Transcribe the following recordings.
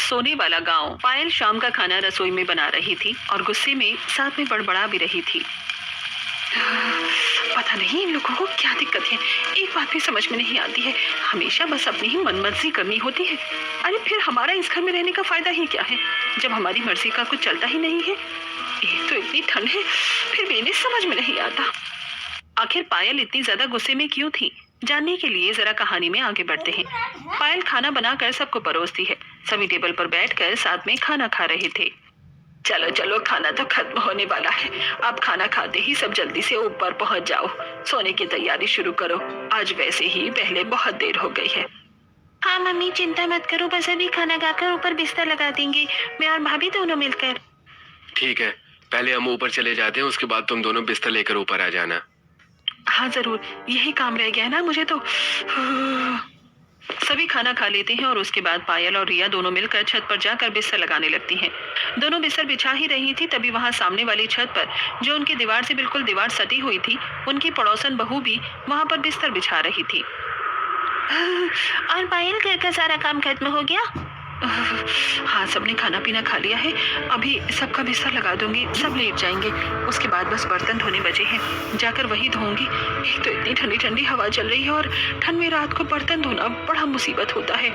सोने वाला गांव। पायल शाम का खाना रसोई में बना रही थी और गुस्से में साथ में बड़बड़ा भी रही थी। पता नहीं इन लोगों को क्या दिक्कत है, एक बात भी समझ में नहीं आती है, हमेशा बस अपनी ही मनमर्जी करनी होती है। अरे फिर हमारा इस घर में रहने का फायदा ही क्या है जब हमारी मर्जी का कुछ चलता ही नहीं है। एक तो इतनी ठंड है, फिर भी इन्हें समझ में नहीं आता। आखिर पायल इतनी ज्यादा गुस्से में क्यों थी, जानने के लिए जरा कहानी में आगे बढ़ते हैं। पायल खाना बनाकर सबको परोसती है। सभी टेबल पर बैठकर साथ में खाना खा रहे थे। चलो चलो, खाना तो खत्म होने वाला है, अब खाना खाते ही सब जल्दी से ऊपर पहुंच जाओ, सोने की तैयारी शुरू करो, आज वैसे ही पहले बहुत देर हो गई है। हाँ मम्मी, चिंता मत करो, बस अभी खाना खाकर ऊपर बिस्तर लगा देंगे, मैं और भाभी दोनों मिलकर। ठीक है, पहले हम ऊपर चले जाते हैं, उसके बाद तुम दोनों बिस्तर लेकर ऊपर आ जाना। हाँ जरूर, यही काम रह गया है ना मुझे तो। सभी खाना खा लेते हैं और उसके बाद पायल और रिया दोनों मिलकर छत पर जाकर बिस्तर लगाने लगती हैं। दोनों बिस्तर बिछा ही रही थी, तभी वहां सामने वाली छत पर, जो उनकी दीवार से बिल्कुल दीवार सटी हुई थी, उनकी पड़ोसन बहू भी वहां पर बिस्तर बिछा रही थी। और पायल, घर का सारा काम खत्म हो गया? हाँ, सबने खाना पीना खा लिया है, अभी सबका बिस्तर लगा दूंगी, सब लेट जाएंगे, उसके बाद बस बर्तन धोने बचे हैं, जाकर वही धोऊंगी। एक तो इतनी ठंडी ठंडी हवा चल रही है और ठंड में रात को बर्तन धोना बड़ा मुसीबत होता है,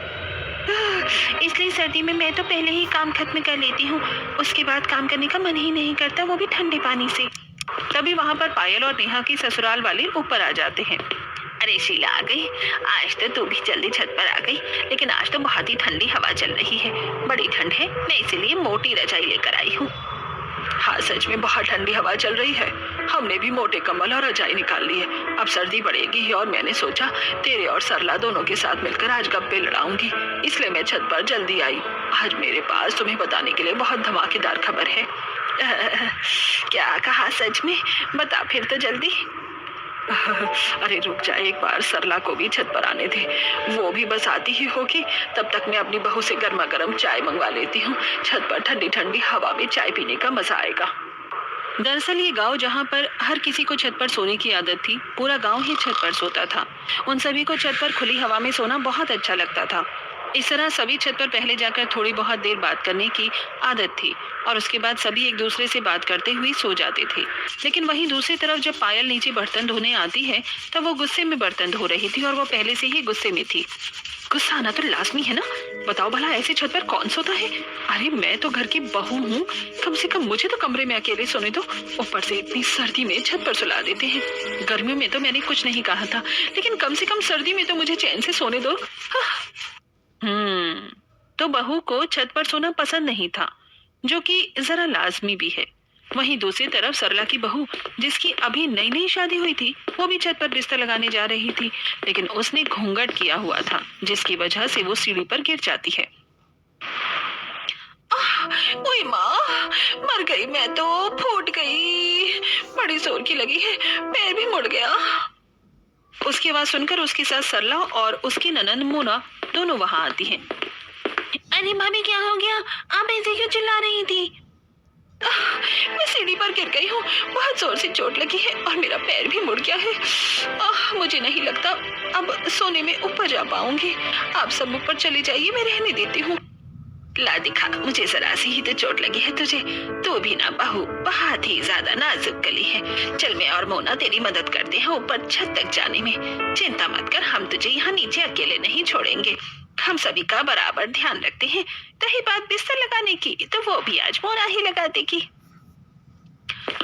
इसलिए सर्दी में मैं तो पहले ही काम खत्म कर लेती हूँ, उसके बाद काम करने का मन ही नहीं करता, वो भी ठंडे पानी से। तभी वहां पर पायल और नेहा की ससुराल वाले ऊपर आ जाते हैं। अरे शीला आ गई, आज तो तू भी जल्दी छत पर आ गई, लेकिन आज तो बहुत ही ठंडी हवा चल रही है, बड़ी ठंड है, मैं इसीलिए मोटी रजाई लेकर आई हूँ। हाँ सच में बहुत ठंडी हवा चल रही है, हमने भी मोटे कंबल और रजाई निकाल ली है, अब सर्दी बढ़ेगी और मैंने सोचा तेरे और सरला दोनों के साथ मिलकर आज गप्पे लड़ाऊंगी, इसलिए मैं छत पर जल्दी आई। आज मेरे पास तुम्हें बताने के लिए बहुत धमाकेदार खबर है। क्या कहा, सच में? बता फिर तो जल्दी। अरे रुक जा, एक बार सरला को भी छत पर आने दे, वो भी बस आती ही होगी, तब तक मैं अपनी बहू से गर्मा गर्म चाय मंगवा लेती हूँ, छत पर ठंडी ठंडी हवा में चाय पीने का मजा आएगा। दरअसल ये गांव जहाँ पर हर किसी को छत पर सोने की आदत थी, पूरा गांव ही छत पर सोता था। उन सभी को छत पर खुली हवा में सोना बहुत अच्छा लगता था। इस तरह सभी छत पर पहले जाकर थोड़ी बहुत देर बात करने की आदत थी और उसके बाद सभी एक दूसरे से बात करते हुए सो जाते थे। लेकिन वहीं दूसरी तरफ जब पायल नीचे बर्तन धोने आती है, तब वो गुस्से में बर्तन धो रही थी और वो पहले से ही गुस्से में थी। गुस्सा आना तो लाजमी है ना, बताओ भला ऐसे छत पर कौन सोता है? अरे मैं तो घर की बहू हूँ, कम से कम मुझे तो कमरे में अकेले सोने दो, ऊपर से इतनी सर्दी में छत पर सुला देते हैं। गर्मियों में तो मैंने कुछ नहीं कहा था, लेकिन कम से कम सर्दी में तो मुझे चैन से सोने दो। तो बहू को छत पर सोना पसंद नहीं था, जो कि जरा लाजमी भी है। वहीं दूसरी तरफ सरला की बहू, जिसकी अभी नई नई शादी हुई थी, वो भी छत पर बिस्तर लगाने जा रही थी, लेकिन उसने घूंघट किया हुआ था, जिसकी वजह से वो सीढ़ी पर गिर जाती है। ओए माँ, मर गई मैं तो, फूट गई, बड़ी जोर की लगी है, पैर भी मुड़ गया। उसकी आवाज सुनकर उसकी सास सरला और उसकी ननंद मोना दोनों वहां आती हैं। अरे भाभी, क्या हो गया? आप ऐसे क्यों चिल्ला रही थी? मैं सीढ़ी पर गिर गई हूँ, बहुत जोर से चोट लगी है और मेरा पैर भी मुड़ गया है। मुझे नहीं लगता अब सोने में ऊपर जा पाऊंगी, आप सब ऊपर चले जाइए, मैं रहने देती हूँ। ला दिखा, मुझे जरा सी ही तो चोट लगी है तुझे, तू भी ना बहू बहुत ही ज्यादा नाजुक गली है। चल मैं और मोना तेरी मदद करते हैं ऊपर छत तक जाने में, चिंता मत कर, हम तुझे यहाँ नीचे अकेले नहीं छोड़ेंगे, हम सभी का बराबर ध्यान रखते हैं। रही बात बिस्तर लगाने की, तो वो भी आज मोना ही लगा देगी।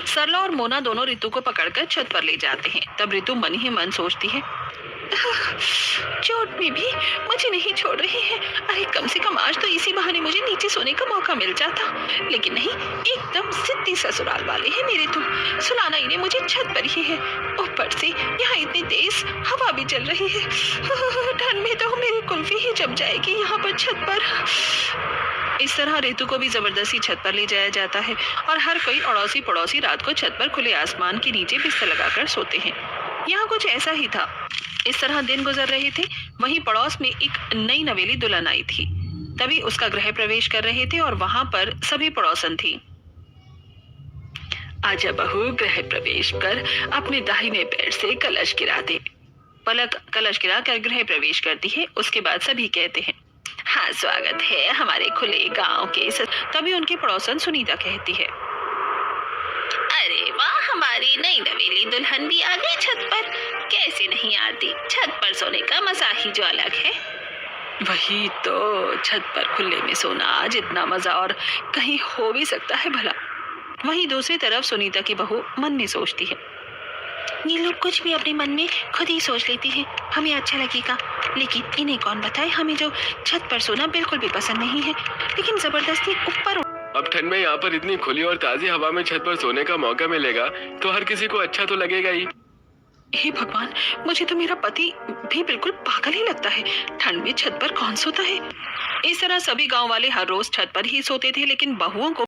सरला और मोना दोनों रितु को पकड़कर छत पर ले जाते हैं। तब रितु मन ही मन सोचती है, चोट में भी मुझे नहीं छोड़ रही है, अरे कम से कम आज तो इसी बहाने मुझे नीचे सोने का मौका मिल जाता, लेकिन नहीं, एकदम सिद्धि ससुराल वाले हैं मेरे तो, सुलाना इन्हें मुझे छत पर ही है, ऊपर से यहाँ इतनी तेज हवा भी चल रही है, ठंड में तो मेरी कुल्फी ही जम जाएगी यहाँ पर छत पर। इस तरह रितु को भी जबरदस्ती छत पर ले जाया जाता है और हर कोई अड़ोसी पड़ोसी रात को छत पर खुले आसमान के नीचे बिस्तर लगाकर सोते हैं। यहाँ कुछ ऐसा ही था। इस तरह दिन गुजर रहे थे। वहीं पड़ोस में एक नई नवेली दुल्हन आई थी। तभी उसका गृह प्रवेश कर रहे थे और वहां पर सभी पड़ोसन थी। आजा बहू, गृह प्रवेश कर, अपने दाहिने पैर से कलश गिरा दे। पलक कलश गिरा कर गृह प्रवेश करती है। उसके बाद सभी कहते हैं, हाँ, स्वागत है हमारे खुले गांव के तभी उनकी पड़ोसन सुनीता कहती है, अरे वाह, हमारी नई नवेली दुल्हन भी आ गई छत पर। कैसे नहीं आती, छत पर सोने का मजा ही जो अलग है। वही तो, छत पर खुले में सोना जितना मजा और कहीं हो भी सकता है भला। वहीं दूसरी तरफ सुनीता की बहू मन में सोचती है, ये लोग कुछ भी अपने मन में खुद ही सोच लेती हैं, हमें अच्छा लगेगा, लेकिन इन्हें कौन बताए हमें जो छत पर सोना बिल्कुल भी पसंद नहीं है, लेकिन जबरदस्ती ऊपर। अब ठंड में यहाँ पर इतनी खुली और ताजी हवा में छत पर सोने का मौका मिलेगा तो हर किसी को अच्छा तो लगेगा ही। हे भगवान, मुझे तो मेरा पति भी बिल्कुल पागल ही लगता है। ठंड में छत पर कौन सोता है। इस तरह सभी गांव वाले हर रोज छत पर ही सोते थे, लेकिन बहुओं को